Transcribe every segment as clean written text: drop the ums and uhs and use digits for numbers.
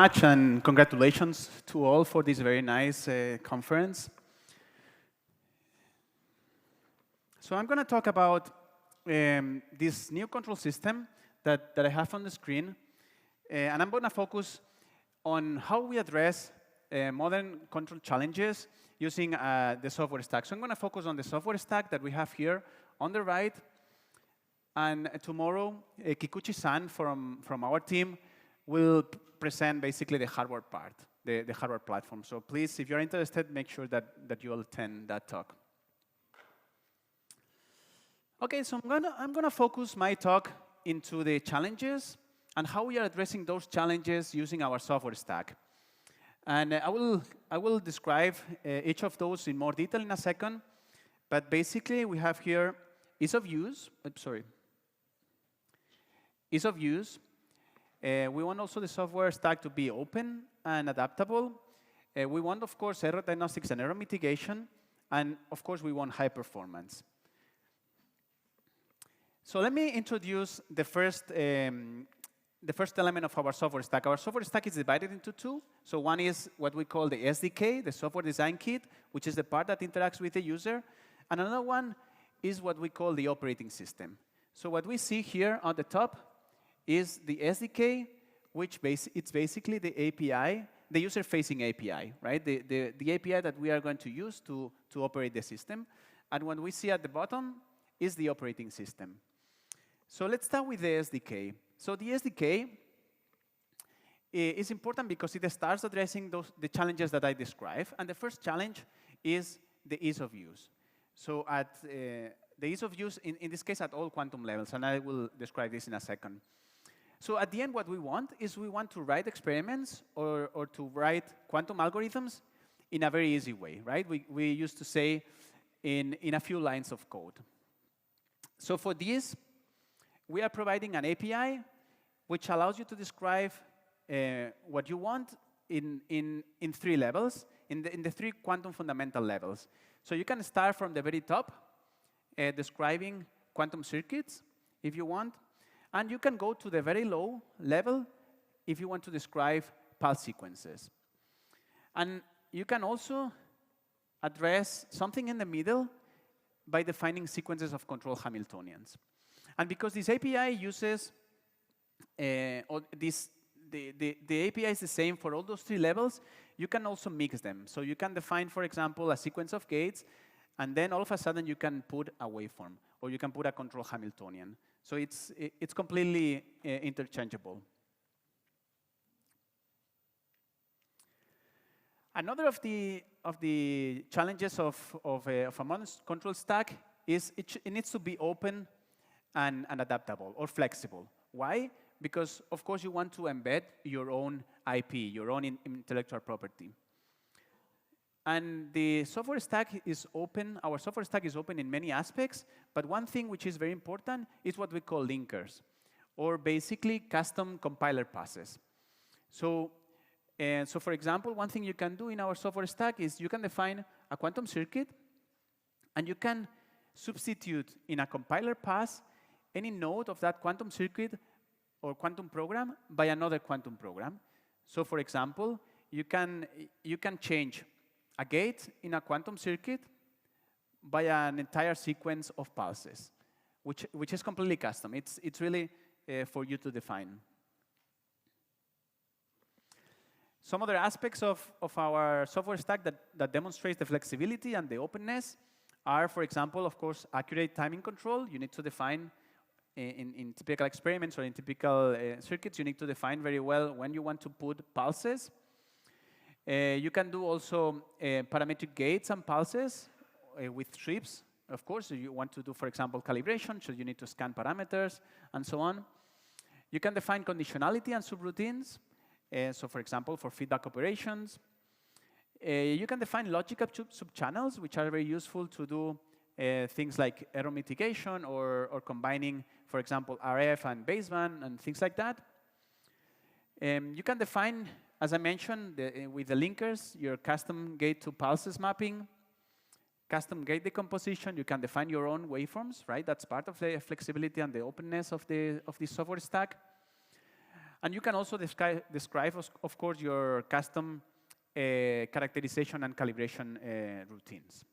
much, and congratulations to all for this very nice conference. So I'm going to talk about this new control system that I have on the screen, and I'm going to focus on how we address modern control challenges using the software stack. So I'm going to focus on the software stack that we have here on the right, and tomorrow, Kikuchi-san from our team will present basically the hardware part, the hardware platform. So please, if you're interested, make sure that you will attend that talk. Okay, so I'm gonna focus my talk into the challenges and how we are addressing those challenges using our software stack. And I will describe each of those in more detail in a second. But basically, we have here ease of use. Ease of use. We want also the software stack to be open and adaptable. We want, of course, error diagnostics and error mitigation. And, of course, we want high performance. So let me introduce the first element of our software stack. Our software stack is divided into two. So one is what we call the SDK, the software design kit, which is the part that interacts with the user. And another one is what we call the operating system. So what we see here on the top is the SDK, which it's basically the API, the user-facing API, right? The API that we are going to use to operate the system. And what we see at the bottom is the operating system. So let's start with the SDK. So the SDK is important because it starts addressing the challenges that I described. And the first challenge is the ease of use. So at the ease of use, in this case, at all quantum levels. And I will describe this in a second. So at the end, what we want is we want to write experiments or to write quantum algorithms in a very easy way, right? We used to say in a few lines of code. So for this, we are providing an API which allows you to describe what you want in three levels, in the three quantum fundamental levels. So you can start from the very top, describing quantum circuits, if you want. And you can go to the very low level if you want to describe pulse sequences. And you can also address something in the middle by defining sequences of control Hamiltonians. And because this API uses, the API is the same for all those three levels, you can also mix them. So you can define, for example, a sequence of gates, and then all of a sudden you can put a waveform, or you can put a control Hamiltonian. So it's completely interchangeable. Another of the challenges of a modern control stack is it needs to be open and adaptable or flexible. Why? Because, of course, you want to embed your own IP, your own intellectual property. And the software stack is open. Our software stack is open in many aspects. But one thing which is very important is what we call linkers, or basically custom compiler passes. So for example, one thing you can do in our software stack is you can define a quantum circuit, and you can substitute in a compiler pass any node of that quantum circuit or quantum program by another quantum program. So for example, you can change a gate in a quantum circuit by an entire sequence of pulses, which is completely custom. It's really for you to define. Some other aspects of our software stack that demonstrates the flexibility and the openness are, for example, of course, accurate timing control. You need to define in typical experiments or in typical circuits, you need to define very well when you want to put pulses. You can do also parametric gates and pulses with strips. Of course, you want to do, for example, calibration, so you need to scan parameters and so on. You can define conditionality and subroutines. So, for example, for feedback operations. You can define logical subchannels, which are very useful to do things like error mitigation or combining, for example, RF and baseband and things like that. You can define, as I mentioned, with the linkers, your custom gate to pulses mapping, custom gate decomposition. You can define your own waveforms, right? That's part of the flexibility and the openness of the software stack. And you can also describe of course, your custom characterization and calibration routines.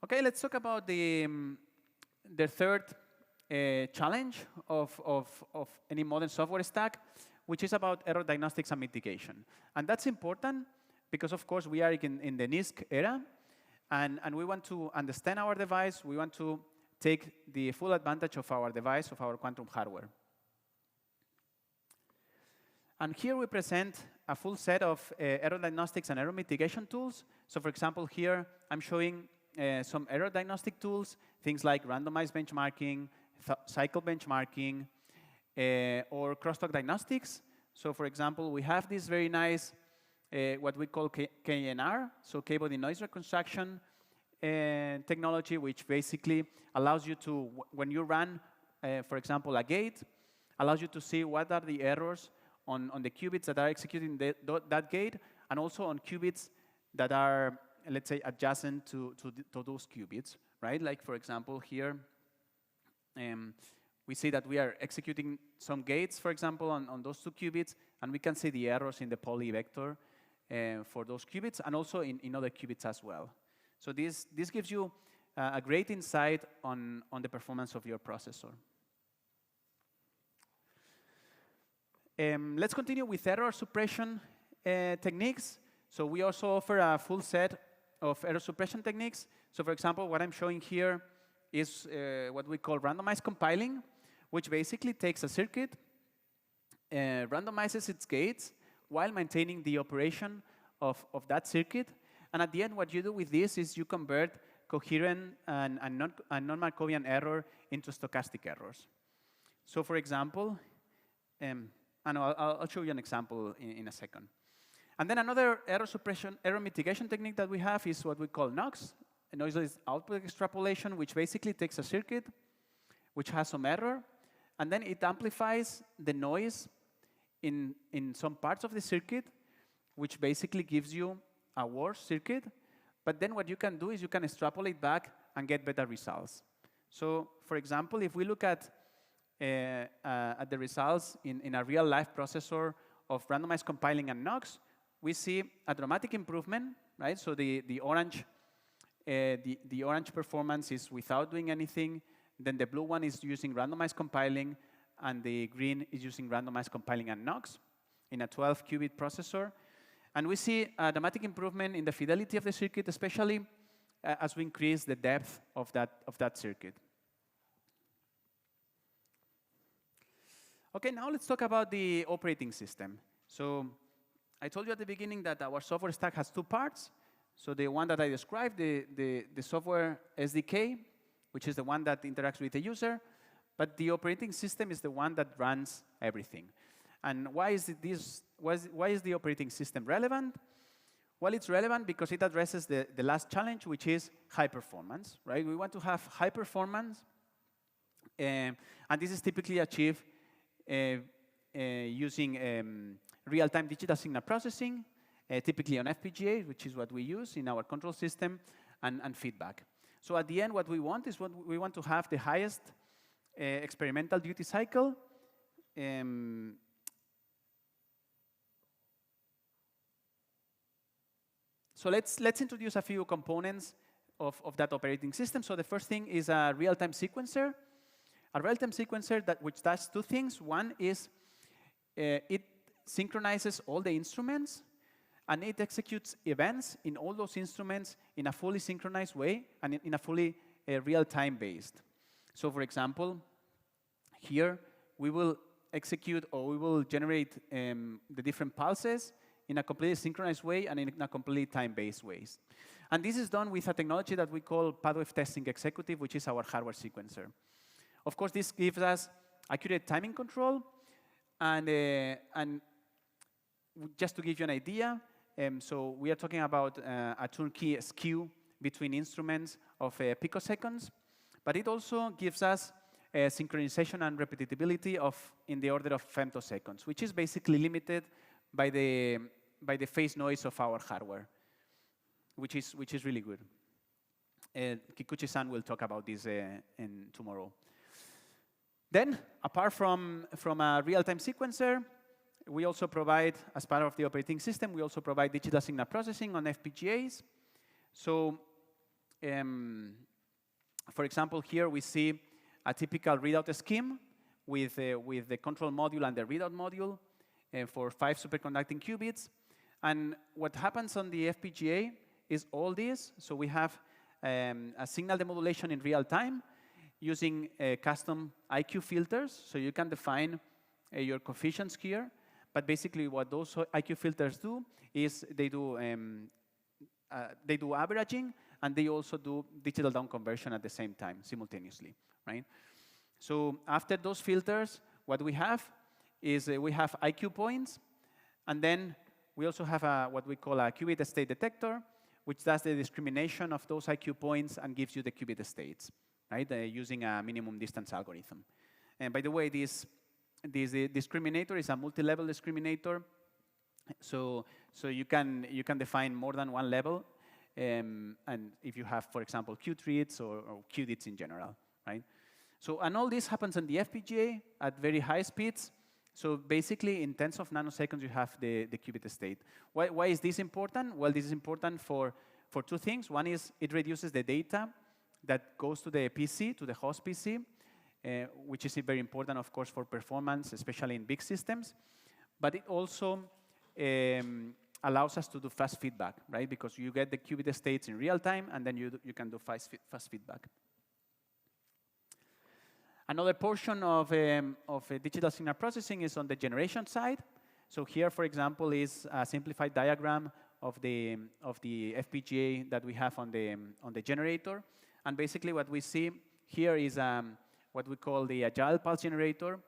Okay, let's talk about the third challenge of any modern software stack, which is about error diagnostics and mitigation. And that's important because, of course, we are in the NISC era, and we want to understand our device. We want to take the full advantage of our device, of our quantum hardware. And here we present a full set of error diagnostics and error mitigation tools. So for example, here I'm showing some error diagnostic tools, things like randomized benchmarking, cycle benchmarking, or crosstalk diagnostics. So for example, we have this very nice, what we call KNR, so K-body noise reconstruction technology, which basically allows you to, when you run, for example, a gate, allows you to see what are the errors on the qubits that are executing that gate, and also on qubits that are, let's say, adjacent to those qubits, right? Like, for example, here, we see that we are executing some gates, for example, on those 2 qubits, and we can see the errors in the poly vector for those qubits, and also in other qubits as well. So this gives you a great insight on the performance of your processor. Let's continue with error suppression techniques. So we also offer a full set of error suppression techniques. So for example, what I'm showing here is what we call randomized compiling, which basically takes a circuit, randomizes its gates while maintaining the operation of that circuit. And at the end, what you do with this is you convert coherent and non-Markovian error into stochastic errors. So for example, and I'll show you an example in a second. And then another error suppression, error mitigation technique that we have is what we call NOx, noiseless output extrapolation, which basically takes a circuit which has some error, and then it amplifies the noise in some parts of the circuit, which basically gives you a worse circuit. But then what you can do is you can extrapolate back and get better results. So for example, if we look at the results in a real-life processor of randomized compiling and NOx, we see a dramatic improvement, right? So the orange performance is without doing anything. Then the blue one is using randomized compiling, and the green is using randomized compiling and NOx in a 12-qubit processor. And we see a dramatic improvement in the fidelity of the circuit, especially as we increase the depth of that circuit. Okay, now let's talk about the operating system. So I told you at the beginning that our software stack has 2 parts. So the one that I described, the software SDK, which is the one that interacts with the user, but the operating system is the one that runs everything. And why is the operating system relevant? Well, it's relevant because it addresses the last challenge, which is high performance, right? We want to have high performance, and this is typically achieved using real-time digital signal processing, typically on FPGA, which is what we use in our control system, and feedback. So at the end, what we want is we want to have the highest experimental duty cycle. So let's introduce a few components of that operating system. So the first thing is a real-time sequencer. A real-time sequencer which does 2 things. One is it synchronizes all the instruments, and it executes events in all those instruments in a fully synchronized way and in a fully real-time based. So for example, here we will execute or we will generate the different pulses in a completely synchronized way and in a completely time-based way. And this is done with a technology that we call pathwave testing executive, which is our hardware sequencer. Of course, this gives us accurate timing control, and just to give you an idea, so we are talking about a turnkey skew between instruments of picoseconds, but it also gives us synchronization and repetitivity in the order of femtoseconds, which is basically limited by the phase noise of our hardware, which is really good. Kikuchi-san will talk about this tomorrow. Then, apart from a real-time sequencer, we also provide, as part of the operating system, we also provide digital signal processing on FPGAs. So, for example, here we see a typical readout scheme with the control module and the readout module for 5 superconducting qubits. And what happens on the FPGA is all this. So we have a signal demodulation in real time using custom IQ filters. So you can define your coefficients here. But basically, what those IQ filters do is they do averaging, and they also do digital down conversion at the same time, simultaneously, right? So after those filters, what we have is we have IQ points, and then we also have what we call a qubit state detector, which does the discrimination of those IQ points and gives you the qubit states, right, using a minimum distance algorithm. And by the way, this discriminator is a multi-level discriminator, so you can define more than one level, and if you have, for example, qubits or qubits in general, right? So, and all this happens on the FPGA at very high speeds. So basically, in tens of nanoseconds, you have the qubit state. Why is this important? Well, this is important for 2 things. One is it reduces the data that goes to the PC, to the host PC, which is very important, of course, for performance, especially in big systems. But it also allows us to do fast feedback, right? Because you get the qubit states in real time, and then you can do fast feedback. Another portion of digital signal processing is on the generation side. So here, for example, is a simplified diagram of the FPGA that we have on the generator. And basically, what we see here is what we call the agile pulse generator,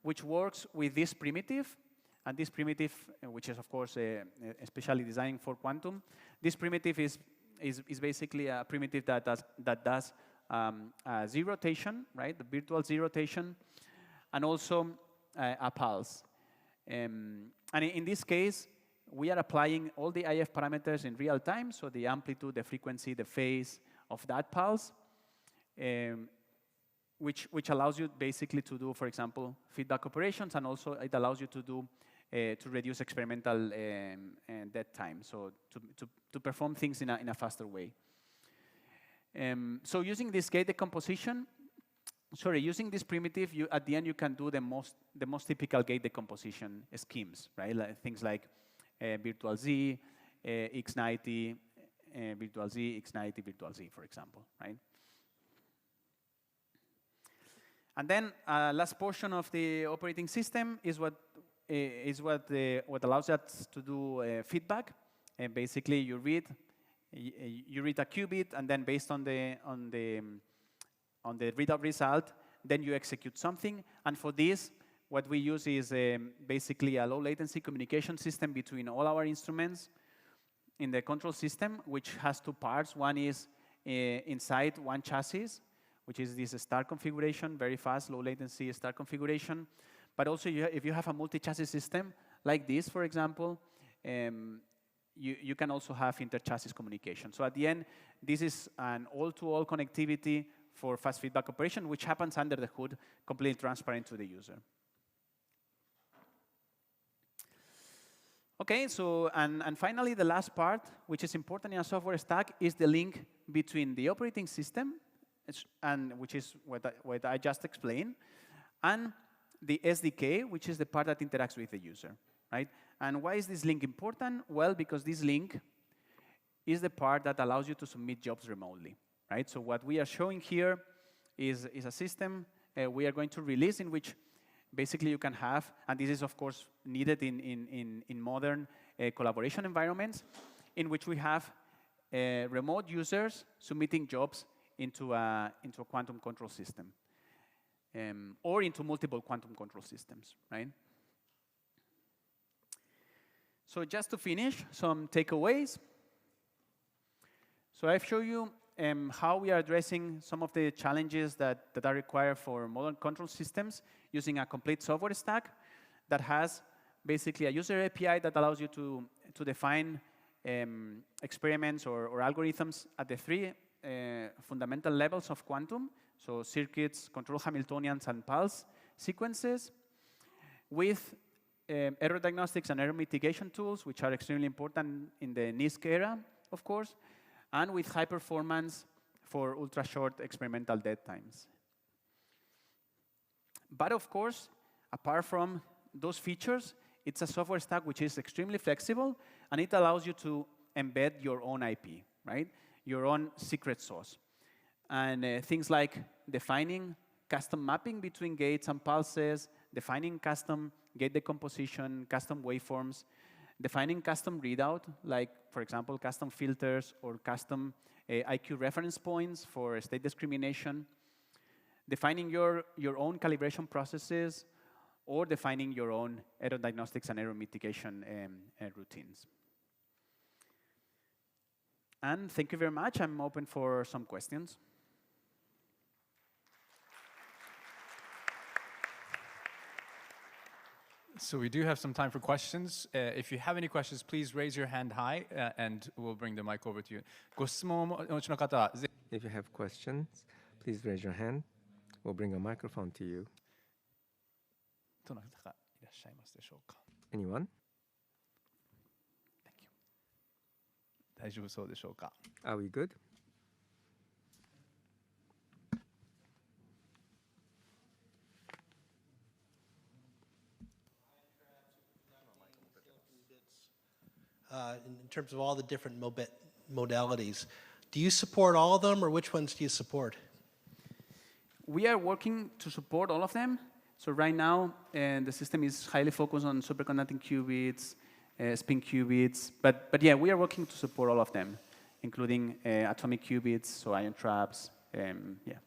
which works with this primitive. And this primitive, which is, of course, especially designed for quantum, this primitive is basically a primitive that does Z rotation, right, the virtual Z rotation, and also a pulse. And in this case, we are applying all the IF parameters in real time, so the amplitude, the frequency, the phase of that pulse, which allows you basically to do, for example, feedback operations, and also it allows you to do to reduce experimental dead time, so to perform things in a faster way. So using this gate decomposition, using this primitive, at the end you can do the most typical gate decomposition schemes, right? Things like virtual Z, X90, virtual Z, X90, virtual Z, for example, right? And then last portion of the operating system is what allows us to do feedback. Basically, you read a qubit, and then based on the readout result, then you execute something. And for this, what we use is basically a low latency communication system between all our instruments in the control system, which has 2 parts. One is inside one chassis, which is this star configuration, very fast, low latency star configuration. But also, if you have a multi-chassis system like this, for example, you can also have inter-chassis communication. So at the end, this is an all-to-all connectivity for fast feedback operation, which happens under the hood, completely transparent to the user. Okay, so, and finally, the last part, which is important in a software stack, is the link between the operating system, and which is what I just explained, and the SDK, which is the part that interacts with the user, right? And why is this link important? Well, because this link is the part that allows you to submit jobs remotely, right? So what we are showing here is a system we are going to release in which basically you can have, and this is, of course, needed in modern collaboration environments, in which we have remote users submitting jobs into a quantum control system, or into multiple quantum control systems, right? So just to finish, some takeaways. So I've shown you how we are addressing some of the challenges that are required for modern control systems using a complete software stack that has basically a user API that allows you to define experiments or algorithms at the 3 fundamental levels of quantum. so circuits, control Hamiltonians, and pulse sequences, with error diagnostics and error mitigation tools, which are extremely important in the NISC era, of course, and with high performance for ultra-short experimental dead times. But of course, apart from those features, it's a software stack which is extremely flexible, and it allows you to embed your own IP, right? Your own secret sauce. And things like defining custom mapping between gates and pulses, defining custom gate decomposition, custom waveforms, defining custom readout, like, for example, custom filters or custom IQ reference points for state discrimination, defining your own calibration processes, or defining your own error diagnostics and error mitigation routines. And thank you very much. I'm open for some questions. So we do have some time for questions. If you have any questions, please raise your hand high, and we'll bring the mic over to you. ご質問をお持ちの方は、 If you have questions, please raise your hand. We'll bring a microphone to you. どなたかいらっしゃいますでしょうか? Anyone? Thank you. 大丈夫そうでしょうか? Are we good? In terms of all the different modalities, do you support all of them, or which ones do you support? We are working to support all of them. So right now, the system is highly focused on superconducting qubits, spin qubits. But yeah, we are working to support all of them, including atomic qubits, so ion traps, yeah.